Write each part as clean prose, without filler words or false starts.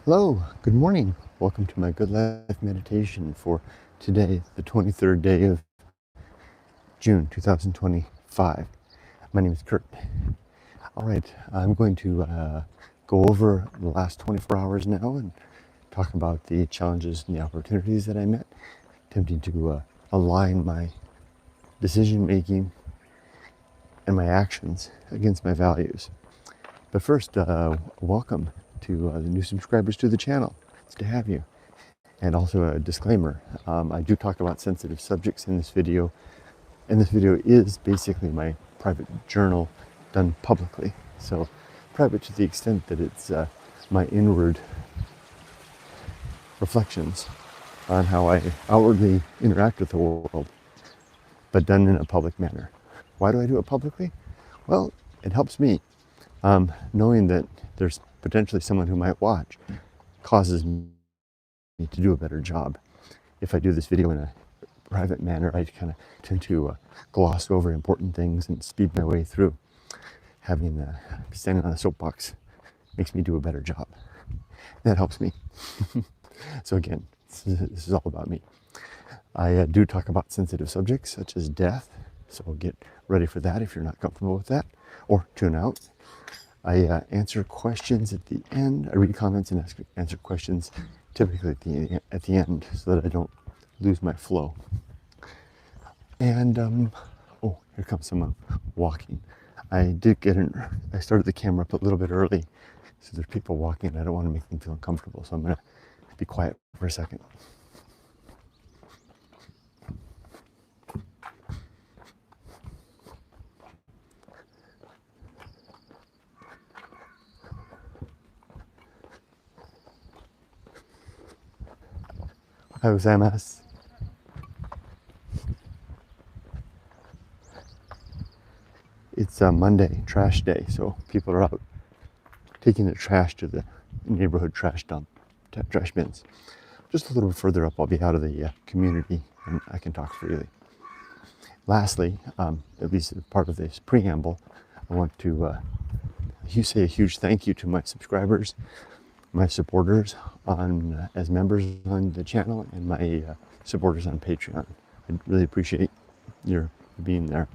Hello, good morning. Welcome to my Good Life meditation for today, the 23rd day of June 2025. My name is Kurt. All right, I'm going to go over the last 24 hours now and talk about the challenges and the opportunities that I met, attempting to align my decision making and my actions against my values. But first, welcome to the new subscribers to the channel. It's to have you. And also a disclaimer, I do talk about sensitive subjects in this video, and this video is basically my private journal done publicly. So private to the extent that it's my inward reflections on how I outwardly interact with the world, but done in a public manner. Why do I do it publicly? Well, it helps me. Knowing that there's potentially someone who might watch causes me to do a better job. If I do this video in a private manner, I kind of tend to gloss over important things and speed my way through. Having standing on a soapbox makes me do a better job. That helps me. So again, this is all about me. I do talk about sensitive subjects such as death, so get ready for that if you're not comfortable with that, or tune out. I answer questions at the end. I read comments and answer questions typically at the end so that I don't lose my flow. And, oh, here comes someone walking. I started the camera up a little bit early, so there's people walking. I don't want to make them feel uncomfortable, so I'm going to be quiet for a second. Ohayou gozaimasu. It's a Monday, trash day, so people are out taking their trash to the neighborhood trash bins. Just a little bit further up, I'll be out of the community and I can talk freely. Lastly, at least part of this preamble, I want to say a huge thank you to my subscribers, my supporters as members on the channel, and my supporters on Patreon. I really appreciate your being there.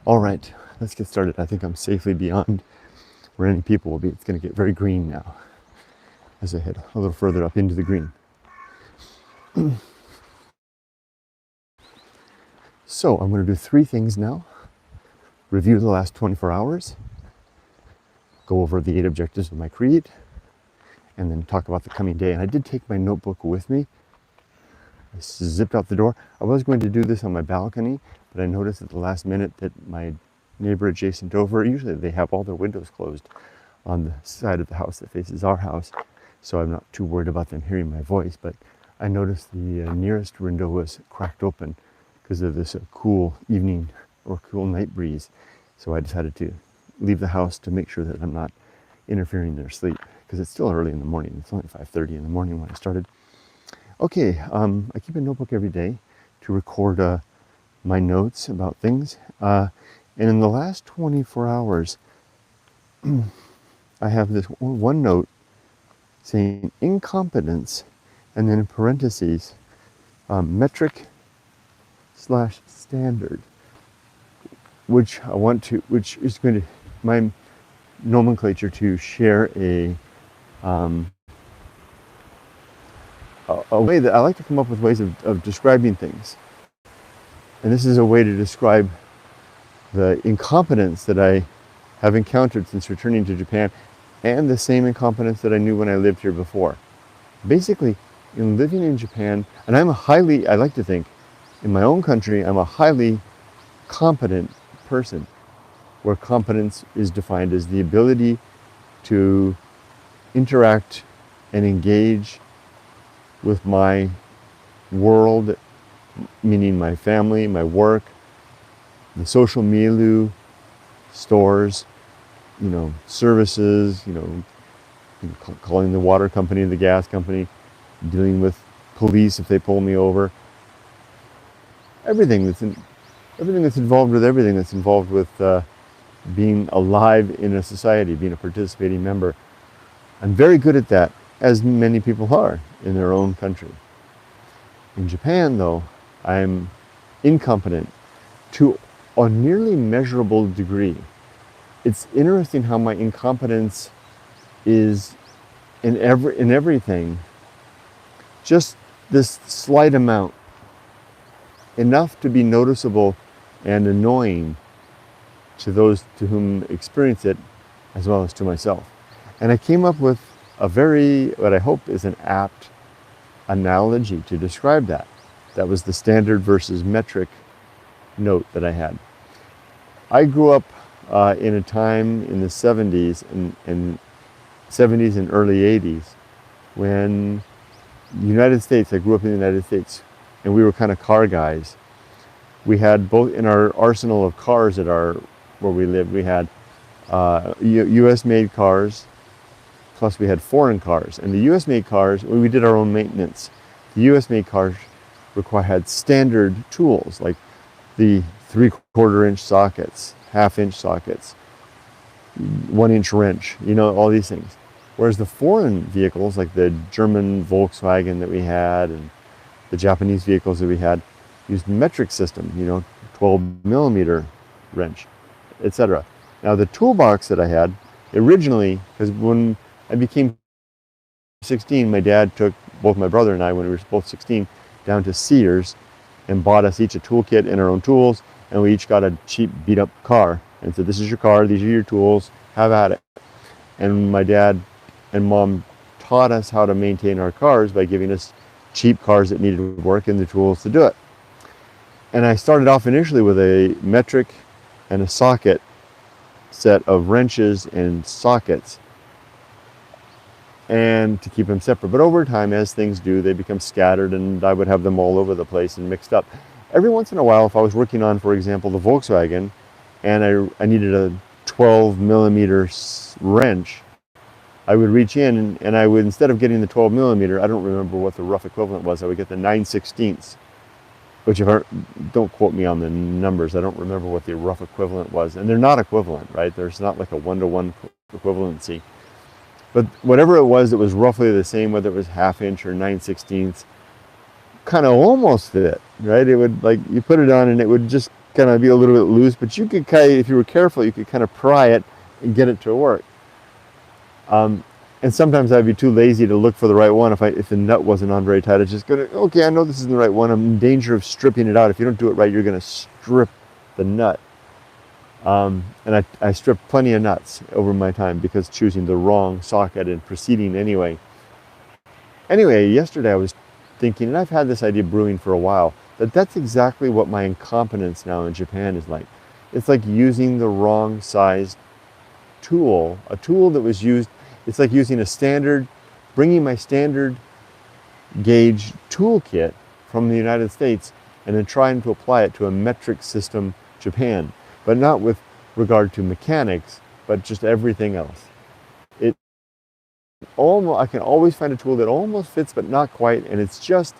All right, let's get started. I think I'm safely beyond where any people will be. It's going to get very green now as I head a little further up into the green. So I'm going to do three things now. Review the last 24 hours, go over the 8 objectives of my creed, and then talk about the coming day. And I did take my notebook with me. I zipped out the door. I was going to do this on my balcony, but I noticed at the last minute that my neighbor adjacent over, usually they have all their windows closed on the side of the house that faces our house, so I'm not too worried about them hearing my voice, but I noticed the nearest window was cracked open because of this cool evening or cool night breeze. So I decided to leave the house to make sure that I'm not interfering in their sleep, because it's still early in the morning. It's only 5:30 in the morning when I started. Okay, I keep a notebook every day to record my notes about things. And in the last 24 hours, I have this one note saying incompetence, and then in parentheses, metric / standard, which is going to, my nomenclature to share a way that I like to come up with ways of describing things. And this is a way to describe the incompetence that I have encountered since returning to Japan, and the same incompetence that I knew when I lived here before. Basically, in living in Japan, and I like to think, in my own country, I'm a highly competent person, where competence is defined as the ability to interact and engage with my world, meaning my family, my work, the social milieu, stores, services, calling the water company, the gas company, dealing with police if they pull me over. Everything that's involved with being alive in a society, being a participating member. I'm very good at that, as many people are in their own country. In Japan, though, I'm incompetent to a nearly measurable degree. It's interesting how my incompetence is in everything, just this slight amount, enough to be noticeable and annoying to those to whom experience it, as well as to myself. And I came up with a very, what I hope is an apt analogy to describe that. That was the standard versus metric note that I had. I grew up in a time in the 70s and 70s and early 80s when the United States, I grew up in the United States, and we were kind of car guys. We had both in our arsenal of cars where we lived, we had US made cars, plus we had foreign cars. And the US made cars, we did our own maintenance. The US made cars had standard tools like the 3/4 inch sockets, 1/2 inch sockets, 1 inch wrench, all these things. Whereas the foreign vehicles, like the German Volkswagen that we had and the Japanese vehicles that we had, used metric system, 12 millimeter wrench, etc. Now the toolbox that I had originally, because when I became 16, my dad took both my brother and I, when we were both 16, down to Sears and bought us each a toolkit and our own tools, and we each got a cheap beat up car and said, this is your car, these are your tools, have at it. And my dad and mom taught us how to maintain our cars by giving us cheap cars that needed work and the tools to do it. And I started off initially with a metric and a socket set of wrenches and sockets, and to keep them separate. But over time, as things do, they become scattered, and I would have them all over the place and mixed up. Every once in a while, if I was working on, for example, the Volkswagen, and I needed a 12 millimeter wrench, I would reach in and I would, instead of getting the 12 millimeter, I don't remember what the rough equivalent was, I would get the 9/16, which don't quote me on the numbers, I don't remember what the rough equivalent was. And they're not equivalent, right? There's not like a 1-to-1 equivalency. But whatever it was roughly the same, whether it was 1/2 inch or 9/16, kind of almost fit, right? It would, like, you put it on and it would just kind of be a little bit loose, but you could if you were careful, you could kind of pry it and get it to work. And sometimes I'd be too lazy to look for the right one. If the nut wasn't on very tight, I'd just go, okay, I know this isn't the right one. I'm in danger of stripping it out. If you don't do it right, you're going to strip the nut. And I stripped plenty of nuts over my time because choosing the wrong socket and proceeding anyway. Anyway, yesterday I was thinking, and I've had this idea brewing for a while, that's exactly what my incompetence now in Japan is like. It's like using the wrong sized tool, a tool that was used. It's like using bringing my standard gauge toolkit from the United States and then trying to apply it to a metric system Japan, but not with regard to mechanics, but just everything else. I can always find a tool that almost fits, but not quite, and it's just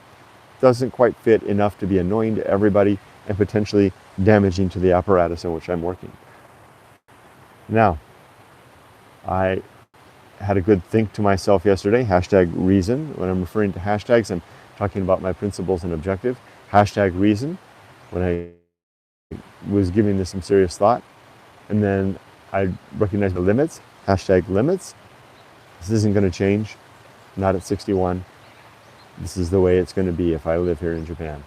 doesn't quite fit enough to be annoying to everybody and potentially damaging to the apparatus in which I'm working. Now, I had a good think to myself yesterday, #reason. When I'm referring to hashtags, I'm talking about my principles and objective. #reason, when I was giving this some serious thought. And then I recognized the limits, #limits. This isn't going to change, not at 61. This is the way it's going to be if I live here in Japan.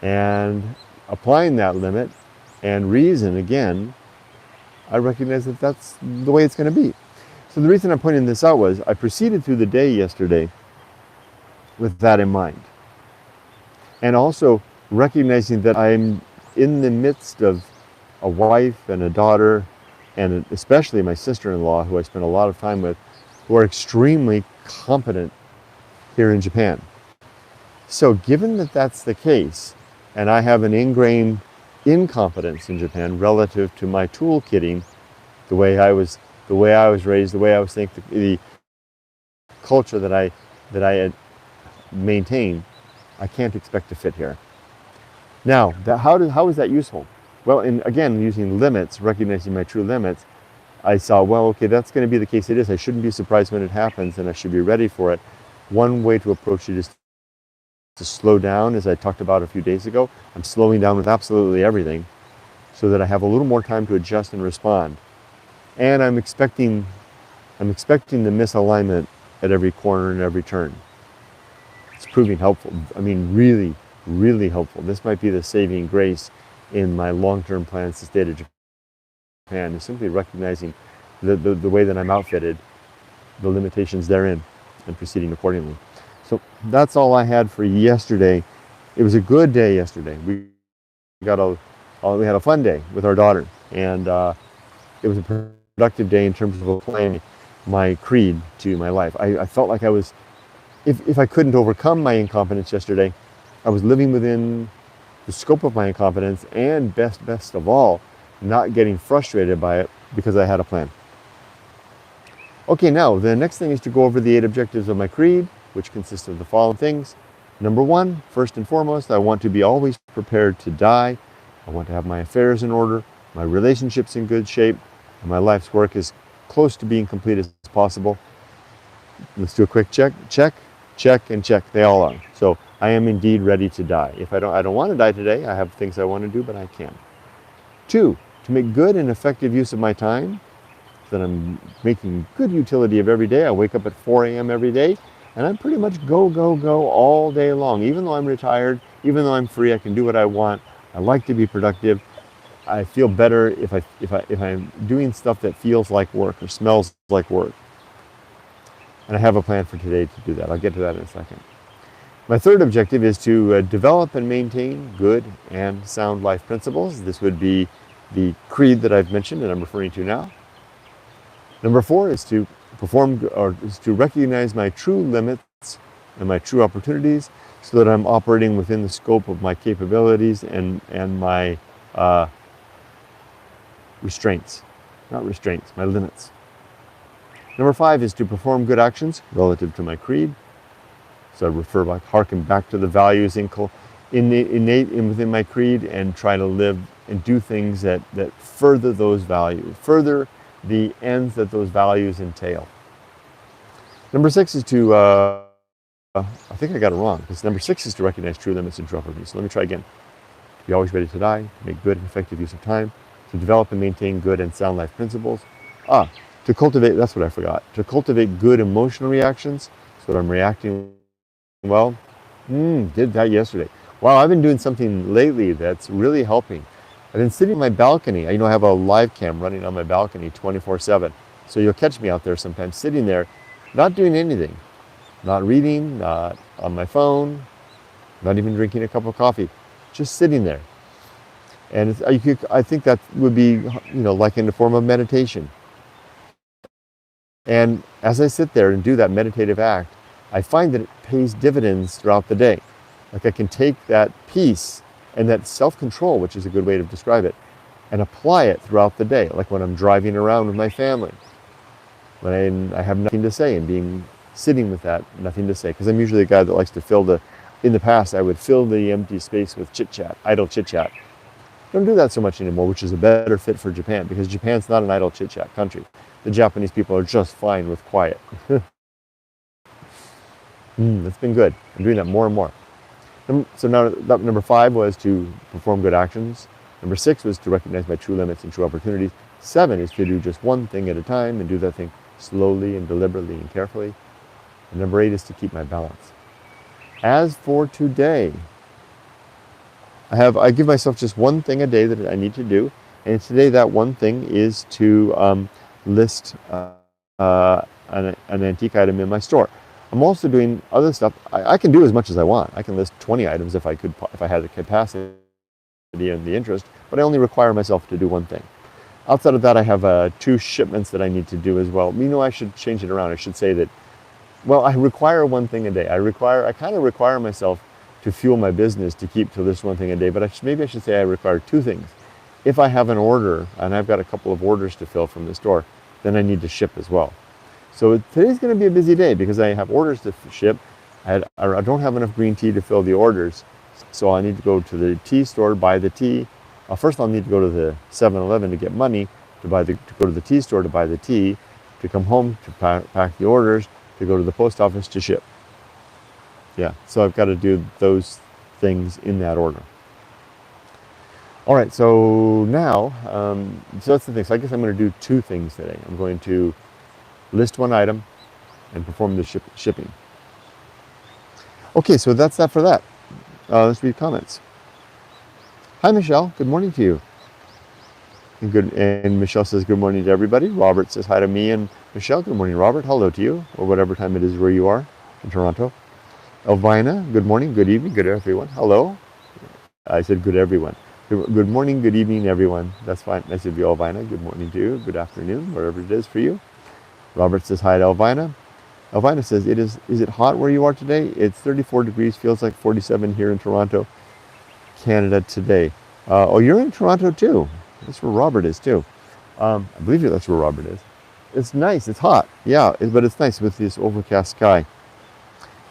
And applying that limit and reason again, I recognize that that's the way it's going to be. So the reason I'm pointing this out was I proceeded through the day yesterday with that in mind. And also recognizing that I'm in the midst of a wife and a daughter, and especially my sister-in-law, who I spend a lot of time with, who are extremely competent here in Japan. So given that that's the case, and I have an ingrained incompetence in Japan relative to my toolkitting, the way I was raised, the way I was thinking, the culture that I had maintained, I can't expect to fit here. Now, how is that useful? Well, again, using limits, recognizing my true limits, I saw, well, okay, that's going to be the case. It is. I shouldn't be surprised when it happens, and I should be ready for it. One way to approach it is to slow down, as I talked about a few days ago. I'm slowing down with absolutely everything so that I have a little more time to adjust and respond. And I'm expecting the misalignment at every corner and every turn. It's proving helpful. I mean, really, really helpful. This might be the saving grace in my long-term plans to stay to Japan, is simply recognizing the way that I'm outfitted, the limitations therein, and proceeding accordingly. So that's all I had for yesterday. It was a good day yesterday. We had a fun day with our daughter, and it was a productive day in terms of applying my creed to my life. I felt like I was, if I couldn't overcome my incompetence yesterday, I was living within the scope of my incompetence, and best of all, not getting frustrated by it because I had a plan. Okay, now the next thing is to go over the 8 objectives of my creed, which consist of the following things. Number 1, first and foremost, I want to be always prepared to die. I want to have my affairs in order, my relationships in good shape, and my life's work as close to being complete as possible. Let's do a quick check, and check. They all are. So I am indeed ready to die. If I don't want to die today. I have things I want to do, but I can. 2, to make good and effective use of my time, so that I'm making good utility of every day. I wake up at 4 a.m. every day, and I'm pretty much go all day long. Even though I'm retired, even though I'm free, I can do what I want. I like to be productive. I feel better if I'm doing stuff that feels like work or smells like work. And I have a plan for today to do that. I'll get to that in a second. My 3rd objective is to develop and maintain good and sound life principles. This would be the creed that I've mentioned and I'm referring to now. Number 4 is to recognize my true limits and my true opportunities, so that I'm operating within the scope of my capabilities and my my limits. Number 5 is to perform good actions relative to my creed. So I harken back to the values innate within my creed, and try to live and do things that further those values, further the ends that those values entail. Number 6 is to, I think I got it wrong, because number 6 is to recognize true limits and true opportunities. So let me try again. To be always ready to die, to make good and effective use of time, to develop and maintain good and sound life principles. To cultivate, that's what I forgot, to cultivate good emotional reactions, so that I'm reacting well. Did that yesterday. Wow, I've been doing something lately that's really helping. I've been sitting on my balcony. I have a live cam running on my balcony 24/7. So you'll catch me out there sometimes sitting there, not doing anything, not reading, not on my phone, not even drinking a cup of coffee, just sitting there. And I think that would be, like in the form of meditation. And as I sit there and do that meditative act, I find that it pays dividends throughout the day. Like I can take that peace and that self-control, which is a good way to describe it, and apply it throughout the day. Like when I'm driving around with my family, when I have nothing to say, and sitting with that, nothing to say. Because I'm usually a guy that likes to in the past, I would fill the empty space with chit-chat, idle chit-chat. Don't do that so much anymore, which is a better fit for Japan, because Japan's not an idle chit-chat country. The Japanese people are just fine with quiet. That's been good. I'm doing that more and more. So now, number 5 was to perform good actions. Number 6 was to recognize my true limits and true opportunities. 7 is to do just one thing at a time and do that thing slowly and deliberately and carefully. And number 8 is to keep my balance. As for today, I give myself just one thing a day that I need to do. And today that one thing is to list an antique item in my store. I'm also doing other stuff. I can do as much as I want. I can list 20 items if I had the capacity and the interest, but I only require myself to do one thing. Outside of that, I have 2 shipments that I need to do as well. I should change it around. I should say that, I require one thing a day. I kind of require myself to fuel my business to keep to this one thing a day, but maybe I should say I require 2 things. If I have an order, and I've got a couple of orders to fill from the store, then I need to ship as well. So today's going to be a busy day because I have orders to ship. I don't have enough green tea to fill the orders. So I need to go to the tea store, buy the tea. First I'll need to go to the 7-Eleven to get money. to go to the tea store to buy the tea, to come home to pack the orders, to go to the post office to ship. Yeah, so I've got to do those things in that order. All right, so now, so that's the thing. So I guess I'm going to do two things today. I'm going to list one item and perform the shipping. Okay, so that's that for that. Let's read comments. Hi, Michelle. Good morning to you. And Michelle says good morning to everybody. Robert says hi to me and Michelle. Good morning, Robert. Hello to you, or whatever time it is where you are in Toronto. Elvina, good morning, good evening, good everyone. Hello. I said good everyone. Good morning, good evening, everyone. That's fine. Nice of you, Elvina. Good morning to you. Good afternoon, wherever it is for you. Robert says hi to Elvina. Elvina says, is it hot where you are today? It's 34 degrees, feels like 47 here in Toronto, Canada today. Oh, you're in Toronto too. That's where Robert is too. I believe that's where Robert is. It's nice, it's hot, yeah, but it's nice with this overcast sky.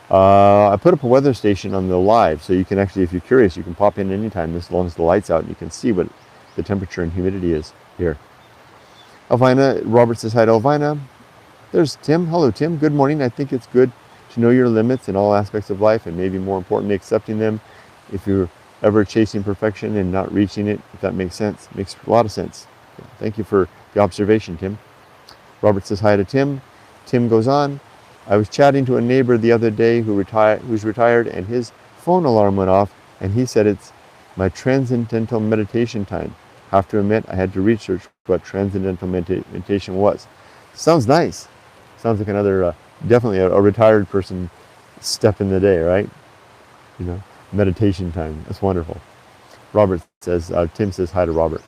I put up a weather station on the live, so you can actually, if you're curious, you can pop in anytime as long as the light's out and you can see what the temperature and humidity is here. Elvina, Robert says hi to Elvina. There's Tim. Hello, Tim. Good morning. I think it's good to know your limits in all aspects of life, and maybe more importantly, accepting them. If you're ever chasing perfection and not reaching it, if that makes sense, makes a lot of sense. Thank you for the observation, Tim. Robert says hi to Tim. Tim goes on. I was chatting to a neighbor the other day who's retired, and his phone alarm went off, and he said it's my transcendental meditation time. Have to admit, I had to research what transcendental meditation was. Sounds nice. Sounds like another, definitely a retired person step in the day, right? You know, meditation time. That's wonderful. Robert says, Tim says hi to Robert.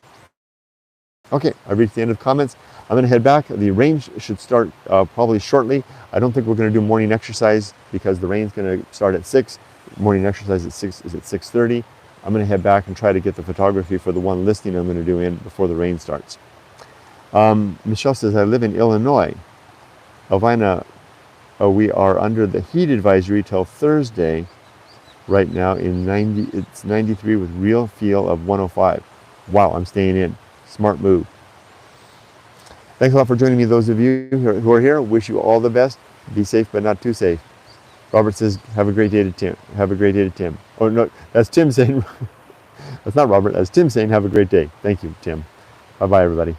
Okay, I've reached the end of comments. I'm going to head back. The rain should start probably shortly. I don't think we're going to do morning exercise because the rain's going to start at 6. Morning exercise at 6 is at 6:30. I'm going to head back and try to get the photography for the one listing I'm going to do in before the rain starts. Michelle says, I live in Illinois. Elvina, we are under the heat advisory till Thursday. Right now it's 93 with real feel of 105. Wow, I'm staying in. Smart move. Thanks a lot for joining me, those of you who are here. Wish you all the best. Be safe, but not too safe. Robert says, have a great day to Tim. Have a great day to Tim. Oh, no, that's Tim saying, that's not Robert. That's Tim saying, have a great day. Thank you, Tim. Bye-bye, everybody.